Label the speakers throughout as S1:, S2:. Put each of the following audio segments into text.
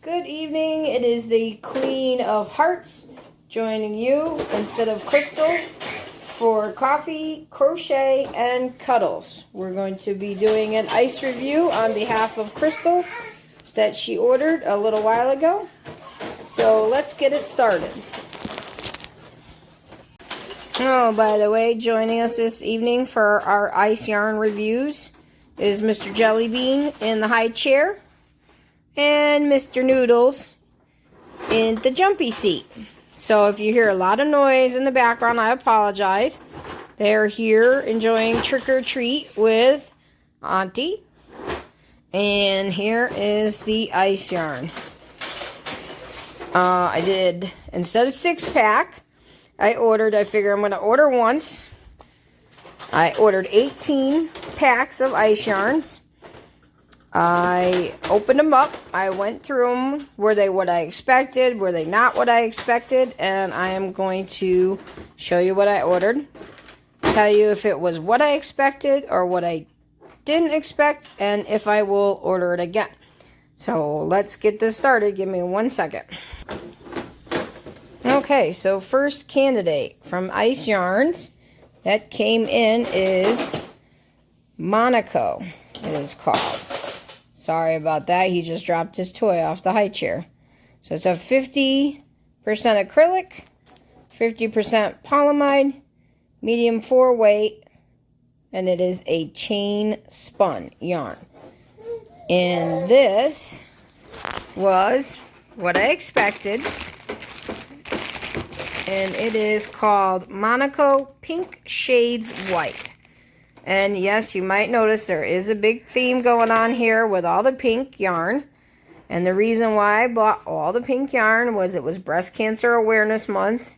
S1: Good evening. It is the Queen of Hearts joining you instead of Crystal for coffee, crochet, and cuddles. We're going to be doing an ice review on behalf of Crystal that she ordered a little while ago. So let's get it started. Oh, by the way, joining us this evening for our ice yarn reviews is Mr. Jellybean in the high chair and Mr. Noodles in the jumpy seat. So if you hear a lot of noise in the background, I apologize. They're here enjoying trick or treat with Auntie. And here is the ice yarn. I did, instead of 6-pack, I figure I'm going to order once. I ordered 18 packs of ice yarns. I opened them up. I went through them. Were they what I expected? Were they not what I expected? And I am going to show you what I ordered. Tell you if it was what I expected or what I didn't expect. And if I will order it again. So let's get this started. Give me 1 second. Okay, so first candidate from Ice Yarns that came in is Monaco, it is called. Sorry about that. He just dropped his toy off the high chair. So it's a 50% acrylic, 50% polyamide, medium 4 weight, and it is a chain spun yarn. And this was what I expected. And it is called Monaco Pink Shades White. And yes, you might notice there is a big theme going on here with all the pink yarn. And the reason why I bought all the pink yarn was it was Breast Cancer Awareness Month.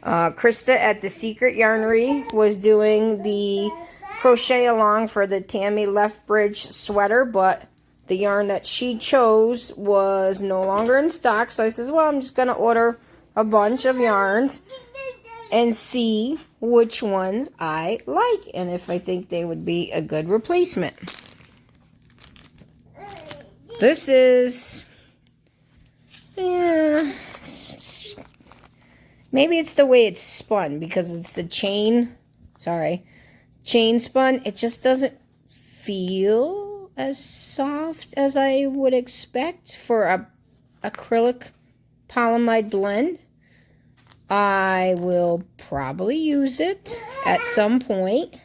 S1: Krista at the Secret Yarnery was doing the crochet along for the Tammy Lethbridge sweater, but the yarn that she chose was no longer in stock. So I says, well, I'm just going to order a bunch of yarns and see which ones I like and if I think they would be a good replacement. This is, maybe it's the way it's spun because it's the chain spun. It just doesn't feel as soft as I would expect for a acrylic polyamide blend. I will probably use it at some point,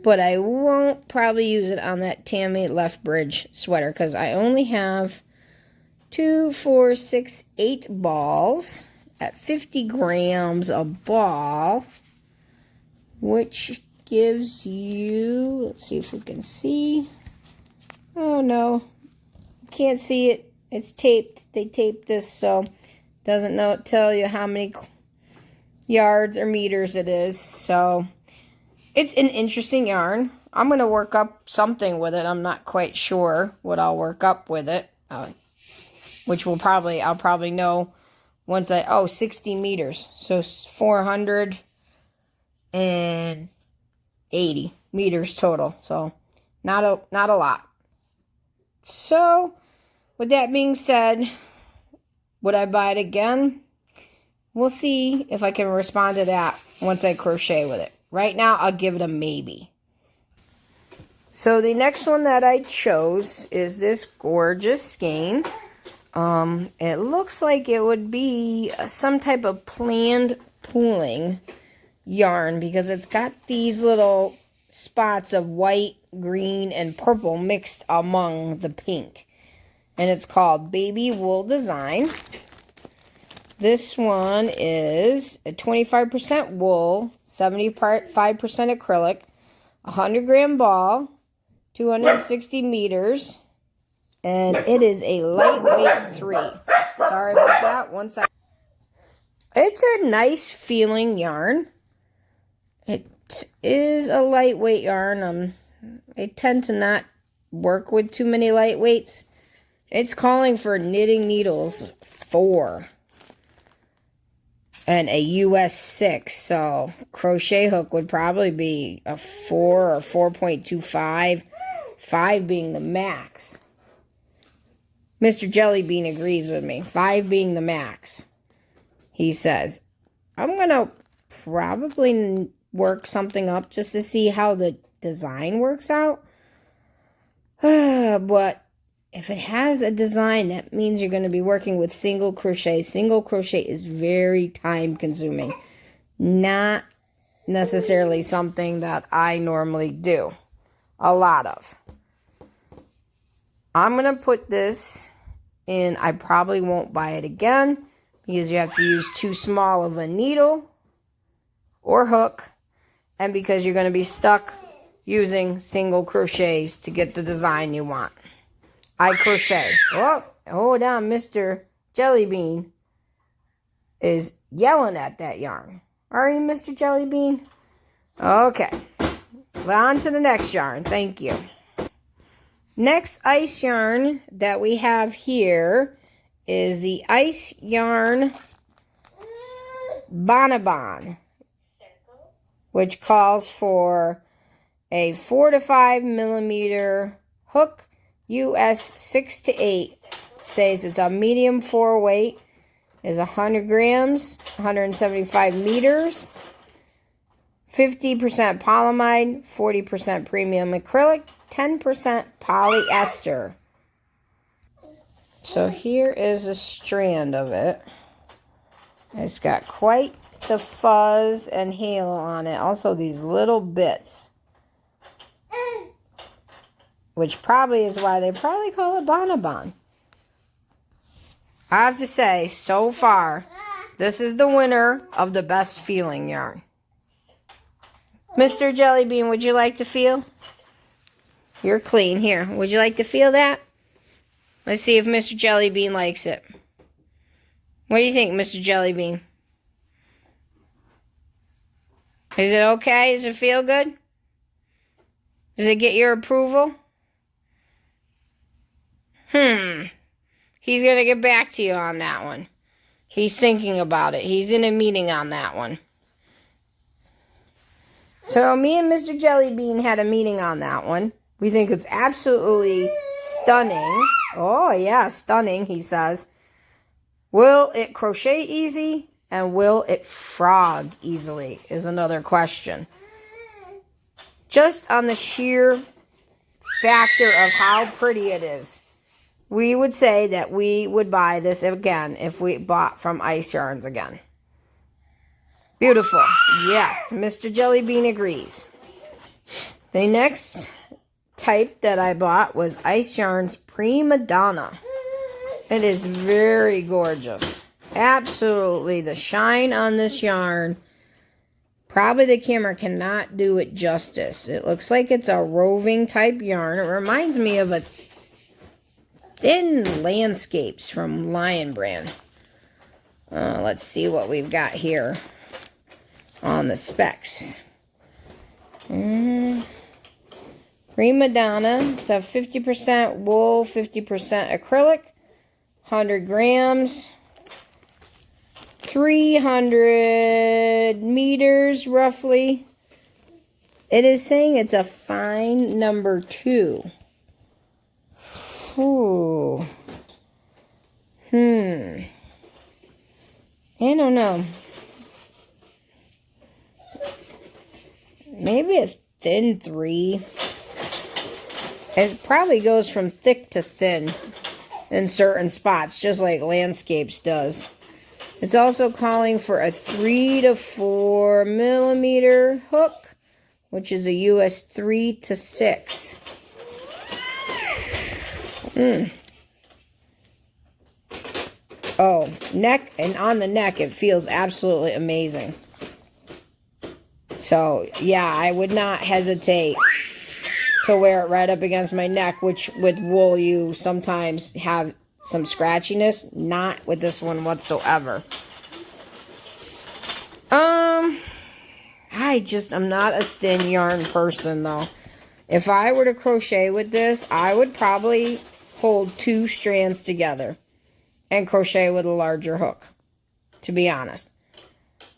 S1: but I won't probably use it on that Tammy Lethbridge sweater because I only have 2, 4, 6, 8 balls at 50 grams a ball, which gives you, let's see if we can see. Oh no, can't see it. It's taped. They taped this, so doesn't tell you how many yards or meters it is. So it's an interesting yarn. I'm going to work up something with it. I'm not quite sure what I'll work up with it, which I'll probably know once 60 meters. So 480 meters total. So not a lot. So with that being said, would I buy it again? We'll see if I can respond to that once I crochet with it. Right now, I'll give it a maybe. So the next one that I chose is this gorgeous skein. It looks like it would be some type of planned pooling yarn because it's got these little spots of white, green, and purple mixed among the pink. And it's called Baby Wool Design. This one is a 25% wool, 75% acrylic, 100-gram ball, 260 meters, and it is a lightweight 3. Sorry about that. 1 second. It's a nice feeling yarn. It is a lightweight yarn. I tend to not work with too many lightweights. It's calling for knitting needles 4 and a US 6. So crochet hook would probably be a 4 or 4.25, 5 being the max. Mr. Jellybean agrees with me. 5 being the max. He says, I'm going to probably work something up just to see how the design works out. But if it has a design, that means you're going to be working with single crochet. Single crochet is very time consuming. Not necessarily something that I normally do a lot of. I'm going to put this in. I probably won't buy it again because you have to use too small of a needle or hook, and because you're going to be stuck using single crochets to get the design you want. I crochet. Oh, hold on, Mr. Jellybean is yelling at that yarn. Are you, Mr. Jellybean? Okay. On to the next yarn. Thank you. Next ice yarn that we have here is the ice yarn bhana, which calls for a 4 to 5 millimeter hook, US 6 to 8. It says it's a medium 4 weight, is 100 grams, 175 meters, 50% polyamide, 40% premium acrylic, 10% polyester. So here is a strand of it. It's got quite the fuzz and halo on it. Also these little bits, which probably is why they probably call it bhana. I have to say, so far, this is the winner of the best feeling yarn. Mr. Jellybean, would you like to feel? You're clean. Here, would you like to feel that? Let's see if Mr. Jellybean likes it. What do you think, Mr. Jellybean? Is it okay? Does it feel good? Does it get your approval? He's going to get back to you on that one. He's thinking about it. He's in a meeting on that one. So me and Mr. Jellybean had a meeting on that one. We think it's absolutely stunning. Oh, yeah, stunning, he says. Will it crochet easy? And will it frog easily is another question. Just on the sheer factor of how pretty it is, we would say that we would buy this again if we bought from Ice Yarns again. Beautiful. Yes, Mr. Jellybean agrees. The next type that I bought was Ice Yarns Pre-Madonna. It is very gorgeous. Absolutely. The shine on this yarn, probably the camera cannot do it justice. It looks like it's a roving type yarn. It reminds me of a Thin Landscapes from Lion Brand. Let's see what we've got here on the specs. Pre-Madonna. It's a 50% wool, 50% acrylic, 100 grams, 300 meters roughly. It is saying it's a fine number 2. Ooh. I don't know. Maybe it's thin 3. It probably goes from thick to thin in certain spots, just like Landscapes does. It's also calling for a 3 to 4 millimeter hook, which is a US 3 to 6. Oh, neck, and on the neck, it feels absolutely amazing. So, yeah, I would not hesitate to wear it right up against my neck, which with wool you sometimes have some scratchiness. Not with this one whatsoever. I'm not a thin yarn person, though. If I were to crochet with this, I would probably hold 2 strands together and crochet with a larger hook, to be honest.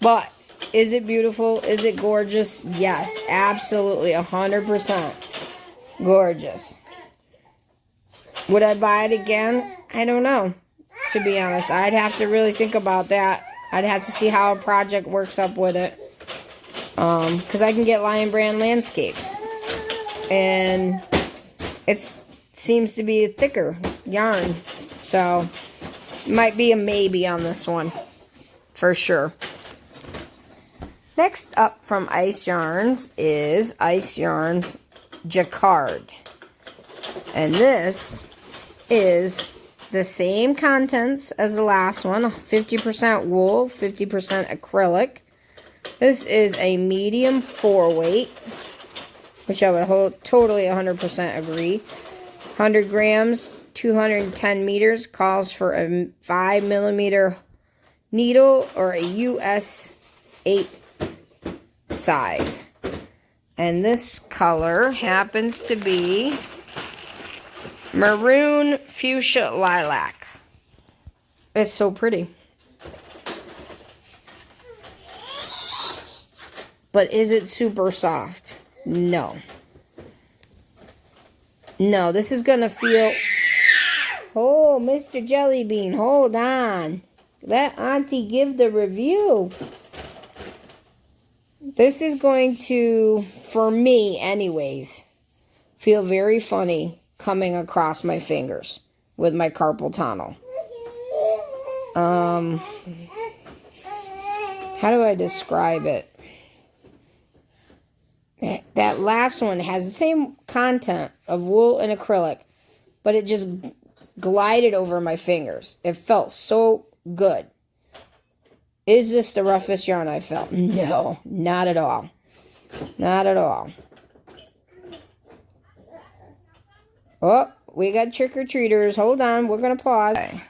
S1: But is it beautiful? Is it gorgeous? Yes, absolutely, 100% gorgeous. Would I buy it again? I don't know, to be honest. I'd have to really think about that. I'd have to see how a project works up with it. Because I can get Lion Brand Landscapes. And it seems to be a thicker yarn. So, might be a maybe on this one. For sure. Next up from Ice Yarns is Ice Yarns Jacquard. And this is the same contents as the last one. 50% wool, 50% acrylic. This is a medium 4-weight, which I would totally 100% agree. 100 grams, 210 meters, calls for a 5mm needle or a US 8 size. And this color happens to be maroon fuchsia lilac. It's so pretty. But is it super soft? No. No, this is going to feel... Oh, Mr. Jellybean, hold on. Let Auntie give the review. This is going to, for me anyways, feel very funny coming across my fingers with my carpal tunnel. How do I describe it? That last one has the same content of wool and acrylic, but it just glided over my fingers. It felt so good. Is this the roughest yarn I felt? No, not at all. Not at all. Oh, we got trick-or-treaters. Hold on, we're going to pause. Okay.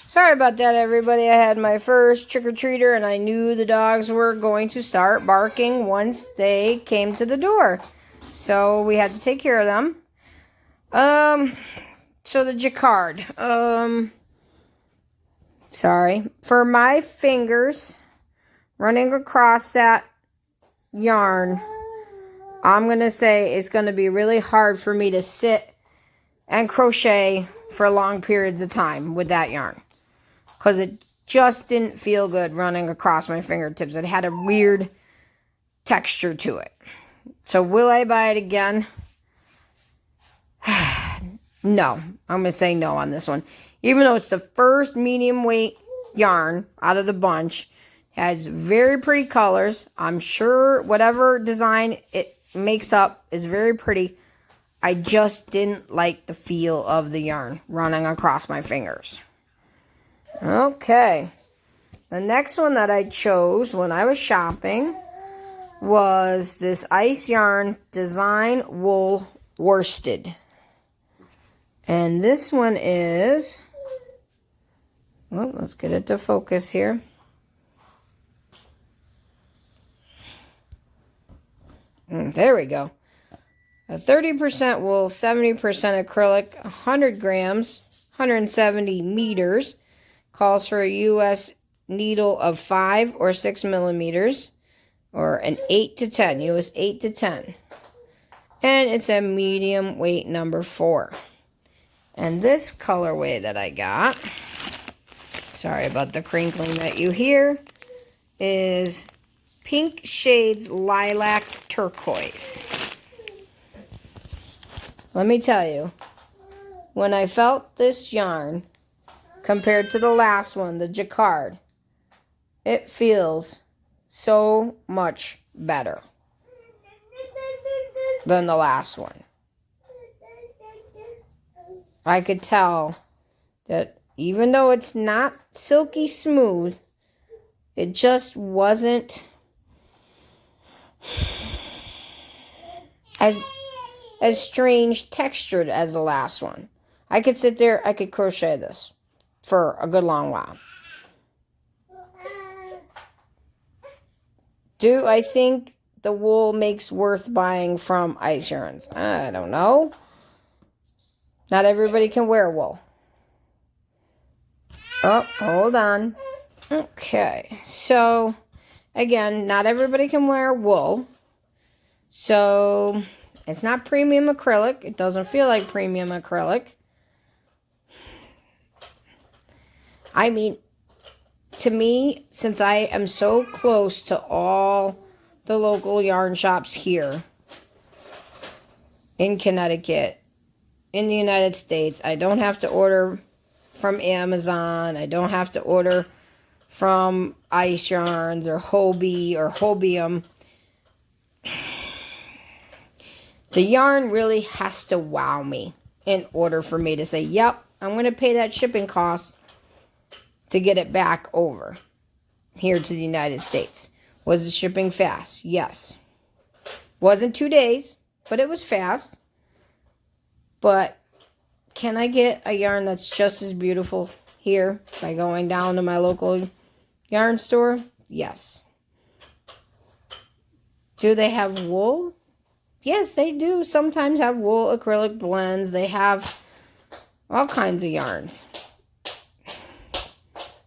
S1: Sorry about that, everybody. I had my first trick-or-treater, and I knew the dogs were going to start barking once they came to the door. So we had to take care of them. So the jacquard. Sorry. For my fingers running across that yarn, I'm going to say it's going to be really hard for me to sit and crochet for long periods of time with that yarn. Because it just didn't feel good running across my fingertips. It had a weird texture to it. So will I buy it again? No. I'm going to say no on this one. Even though it's the first medium weight yarn out of the bunch. It has very pretty colors. I'm sure whatever design it makes up is very pretty. I just didn't like the feel of the yarn running across my fingers. Okay. The next one that I chose when I was shopping was this Ice Yarn Design Wool Worsted. And this one is... Well, let's get it to focus here. There we go. 30% wool, 70% acrylic, 100 grams, 170 meters. Calls for a US needle of 5 or 6 millimeters, or an 8 to 10, US 8 to 10. And it's a medium weight number 4. And this colorway that I got, sorry about the crinkling that you hear, is Pink Shades Lilac Turquoise. Let me tell you, when I felt this yarn, compared to the last one, the jacquard, it feels so much better than the last one. I could tell that even though it's not silky smooth, it just wasn't as strange textured as the last one. I could sit there, I could crochet this for a good long while. Do I think the wool makes worth buying from Ice Yarns? I don't know. Not everybody can wear wool. Oh, hold on. Okay, so again, not everybody can wear wool. So it's not premium acrylic. It doesn't feel like premium acrylic. I mean, to me, since I am so close to all the local yarn shops here in Connecticut, in the United States, I don't have to order from Amazon. I don't have to order from Ice Yarns or Hobie or Hobium. The yarn really has to wow me in order for me to say, yep, I'm going to pay that shipping cost to get it back over here to the United States. Was the shipping fast? Yes. Wasn't 2 days, but it was fast. But can I get a yarn that's just as beautiful here by going down to my local yarn store? Yes. Do they have wool? Yes, they do sometimes have wool acrylic blends. They have all kinds of yarns.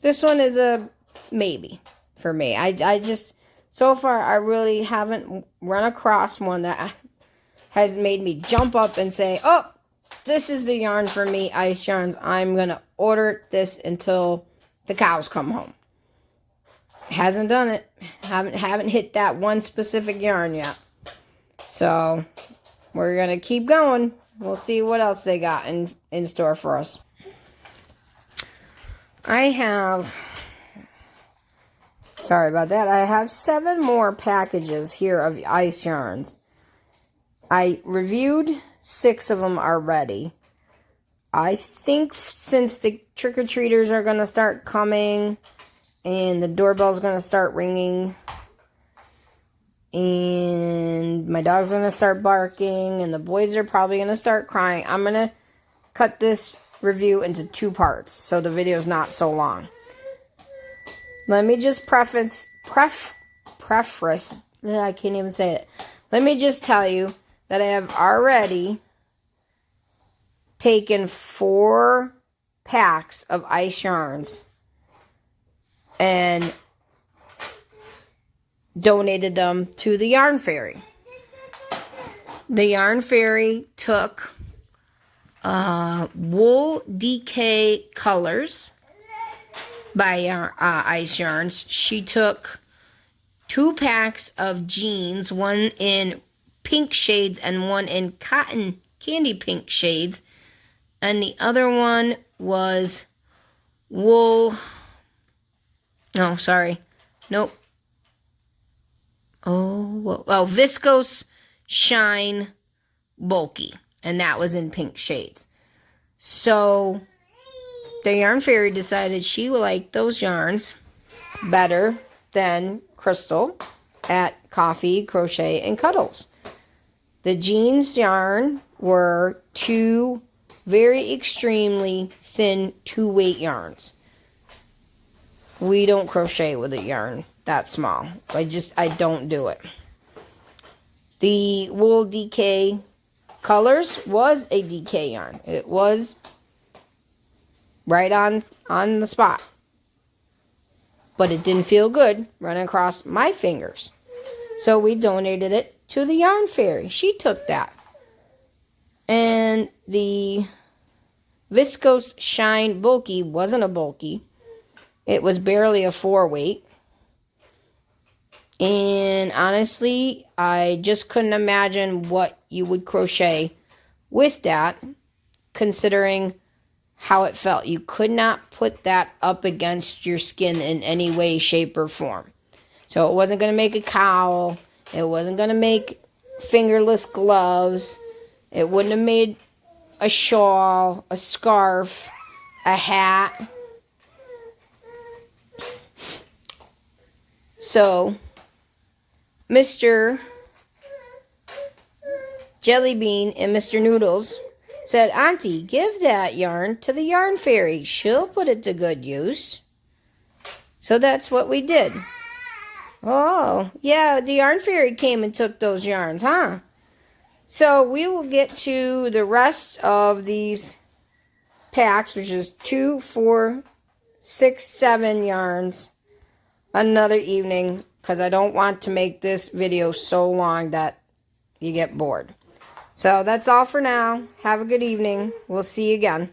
S1: This one is a maybe for me. I just, so far, I really haven't run across one that has made me jump up and say, oh, this is the yarn for me, Ice Yarns. I'm going to order this until the cows come home. Hasn't done it. Haven't hit that one specific yarn yet. So, we're going to keep going. We'll see what else they got in store for us. I have, sorry about that, I have 7 more packages here of Ice Yarns. I reviewed 6 of them already. I think since the trick-or-treaters are going to start coming and the doorbell's going to start ringing and my dog's going to start barking and the boys are probably going to start crying, I'm going to cut this review into 2 parts so the video is not so long. Let me just preface, I can't even say it. Let me just tell you that I have already taken 4 packs of Ice Yarns and donated them to the Yarn Fairy. The Yarn Fairy took Wool DK Colors by Ice Yarns. She took 2 packs of jeans, one in pink shades and one in cotton candy pink shades. And the other one was wool. No, sorry. Nope. Viscose Shine Bulky. And that was in pink shades. So, the Yarn Fairy decided she liked those yarns better than Crystal at Coffee, Crochet, and Cuddles. The jeans yarn were 2 very extremely thin 2-weight yarns. We don't crochet with a yarn that small. I don't do it. The Wool DK Colors was a DK yarn. It was right on the spot. But it didn't feel good running across my fingers. So we donated it to the Yarn Fairy. She took that. And the Viscose Shine Bulky wasn't a bulky. It was barely a 4-weight. And honestly, I just couldn't imagine what you would crochet with that, considering how it felt. You could not put that up against your skin in any way, shape, or form. So it wasn't going to make a cowl. It wasn't going to make fingerless gloves. It wouldn't have made a shawl, a scarf, a hat. So, Mr. Jellybean and Mr. Noodles said, Auntie, give that yarn to the Yarn Fairy. She'll put it to good use. So that's what we did. Oh, yeah, the Yarn Fairy came and took those yarns, huh? So we will get to the rest of these packs, which is 2, 4, 6, 7 yarns, another evening, because I don't want to make this video so long that you get bored. So that's all for now. Have a good evening. We'll see you again.